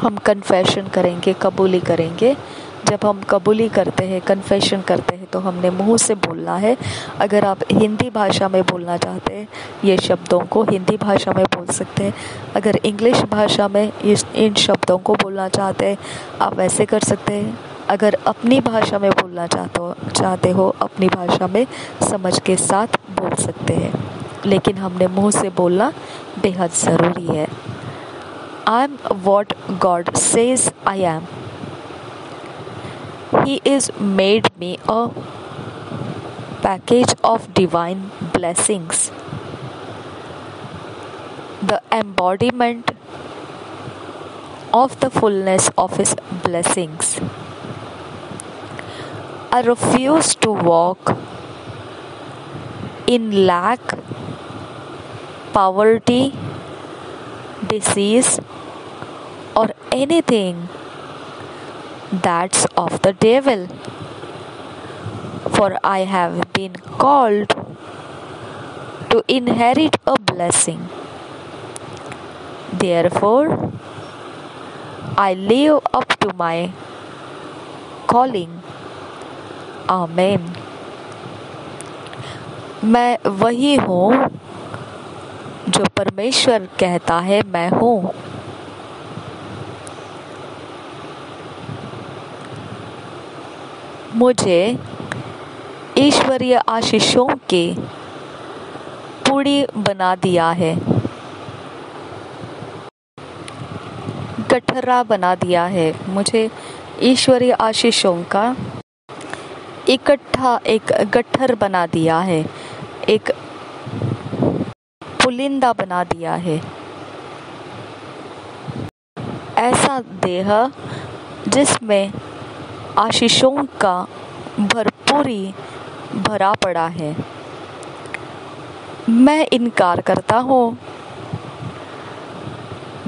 हम कन्फेशन करेंगे, कबूली करेंगे। जब हम कबूली करते हैं, कन्फेशन करते हैं, तो हमने मुंह से बोलना है। अगर आप हिंदी भाषा में बोलना चाहते हैं, ये शब्दों को हिंदी भाषा में बोल सकते हैं। अगर इंग्लिश भाषा में इन शब्दों को बोलना चाहते हैं, आप वैसे कर सकते हैं। अगर अपनी भाषा में बोलना चाहते हो, अपनी भाषा में समझ के साथ बोल सकते हैं, लेकिन हमने मुंह से बोलना बेहद ज़रूरी है। I am what God says I am. He is made me a package of divine blessings, the embodiment of the fullness of His blessings. I refuse to walk in lack, poverty, disease, or anything that's of the devil, for I have been called to inherit a blessing. Therefore, I live up to my calling. Amen. मैं वही हूँ जो परमेश्वर कहता है मैं हूँ। मुझे ईश्वरीय आशीषों के पूरी बना दिया है, गठरा बना दिया है। मुझे ईश्वरीय आशीषों का इकट्ठा एक गठर बना दिया है, एक पुलिंदा बना दिया है। ऐसा देह जिसमें आशीषों का भरपूरी भरा पड़ा है। मैं इनकार करता हूँ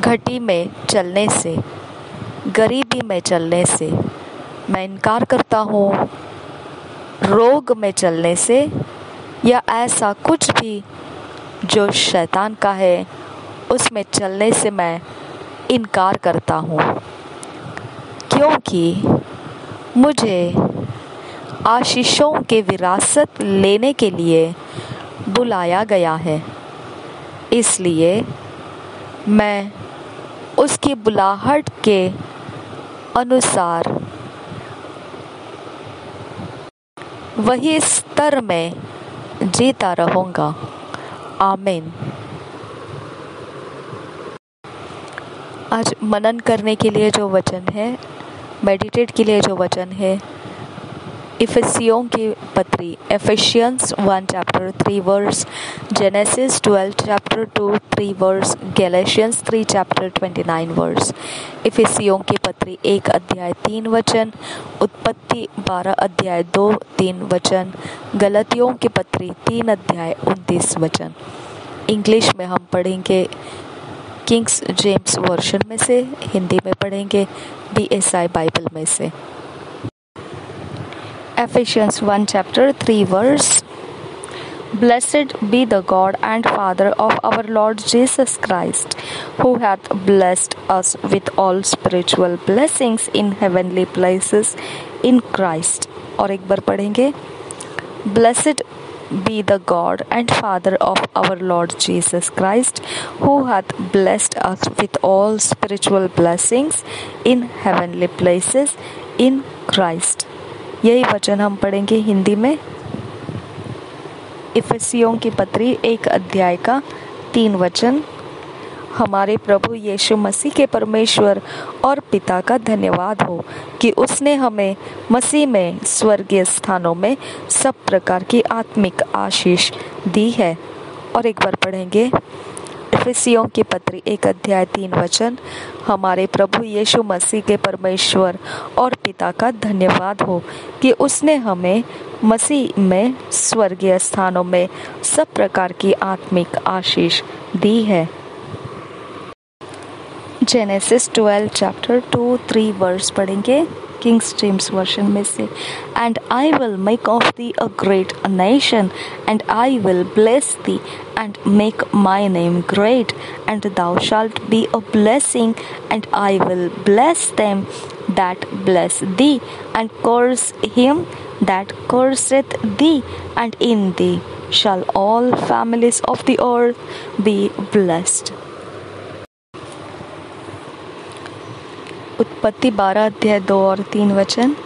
घटी में चलने से, गरीबी में चलने से। मैं इनकार करता हूँ रोग में चलने से, या ऐसा कुछ भी जो शैतान का है उसमें चलने से मैं इनकार करता हूँ, क्योंकि मुझे आशीषों के विरासत लेने के लिए बुलाया गया है। इसलिए मैं उसकी बुलाहट के अनुसार वही स्तर में जीता रहूँगा। आमीन। आज मनन करने के लिए जो वचन है, मेडिटेट के लिए जो वचन है, इफिसियों की पत्री, efficiency 1 chapter 3 verse, genesis 12 chapter 2 3 verse, Galatians 3 chapter 29 verse, इफिसियों की पत्री 1 अध्याय 3 वचन, उत्पत्ति 12 अध्याय 2-3 वचन, गलतियों की पत्री 3 अध्याय 29 वचन। इंग्लिश में हम पढ़ेंगे किंग्स जेम्स वर्जन में से, हिंदी में पढ़ेंगे BSI बाइबल में से। Ephesians 1 chapter 3 verse, Blessed be the God and Father of our Lord Jesus Christ, who hath blessed us with all spiritual blessings in heavenly places in Christ. और एक बार पढ़ेंगे, Blessed be the God and Father of our Lord Jesus Christ, who hath blessed us with all spiritual blessings in heavenly places in Christ. यही वचन हम पढ़ेंगे हिंदी में। इफिसियों की पत्री 1 अध्याय का 3 वचन। हमारे प्रभु यीशु मसीह के परमेश्वर और पिता का धन्यवाद हो कि उसने हमें मसीह में स्वर्गीय स्थानों में सब प्रकार की आत्मिक आशीष दी है। और एक बार पढ़ेंगे इफिसियों की पत्री 1 अध्याय 3 वचन। हमारे प्रभु यीशु मसीह के परमेश्वर और पिता का धन्यवाद हो कि उसने हमें मसीह में स्वर्गीय स्थानों में सब प्रकार की आत्मिक आशीष दी है। जेनेसिस 12 chapter 2-3 वर्स पढ़ेंगे। किंग्स जेम्स वर्जन में से, and I will make of thee a great nation, and I will bless thee and make my name great, and thou shalt be a blessing, and I will bless them that bless thee, and curse him that curseth thee, and in thee shall all families of the earth be blessed. उत्पत्ति 12 अध्याय 2 और 3 वचन।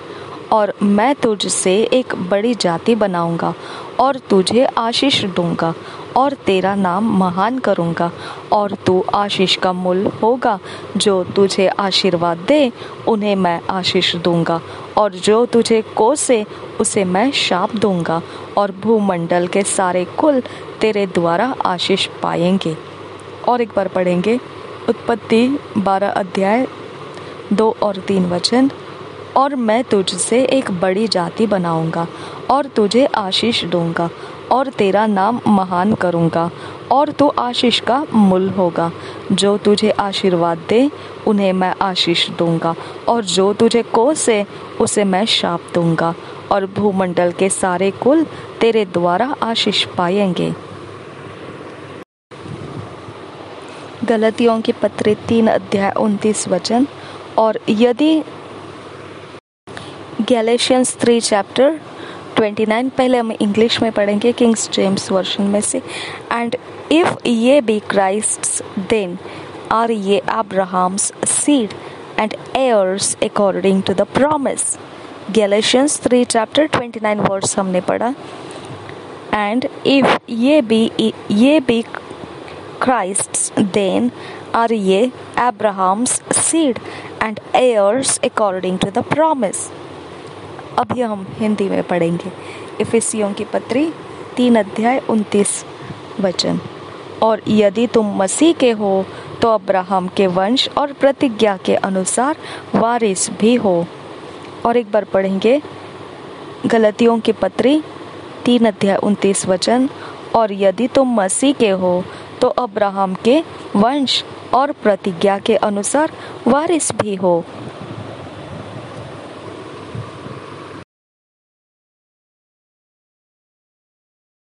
और मैं तुझसे एक बड़ी जाति बनाऊंगा और तुझे आशीष दूंगा और तेरा नाम महान करूंगा, और तू आशीष का मूल होगा। जो तुझे आशीर्वाद दे उन्हें मैं आशीष दूंगा, और जो तुझे कोसे उसे मैं शाप दूंगा, और भूमंडल के सारे कुल तेरे द्वारा आशीष पाएंगे। और एक बार पढ़ेंगे उत्पत्ति 12 अध्याय 2 और 3 वचन। और मैं तुझसे एक बड़ी जाति बनाऊंगा और तुझे आशीष दूंगा और तेरा नाम महान करूंगा, और तू आशीष का मूल होगा। जो तुझे आशीर्वाद दे उन्हें मैं आशीष दूंगा, और जो तुझे कोसे उसे मैं शाप दूंगा, और भूमंडल के सारे कुल तेरे द्वारा आशीष पाएंगे। गलतियों की पत्री 3 अध्याय 29 वचन। और यदि गैलेशियंस 3 चैप्टर 29, पहले हम इंग्लिश में पढ़ेंगे किंग्स जेम्स वर्जन में से। And if ye be Christ's then are ye Abraham's seed and heirs according to the promise. Galatians 3 chapter 29 verse हमने पढ़ा। And if ye be Christ's then are ye Abraham's seed and heirs according to the promise. अभी हम हिंदी में पढ़ेंगे इफिसियों की पत्री 3 अध्याय 29 वचन। और यदि तुम मसीह के हो तो अब्राहम के वंश और प्रतिज्ञा के अनुसार वारिस भी हो। और एक बार पढ़ेंगे गलतियों की पत्री 3 अध्याय 29 वचन। और यदि तुम मसीह के हो तो अब्राहम के वंश और प्रतिज्ञा के अनुसार वारिस भी हो।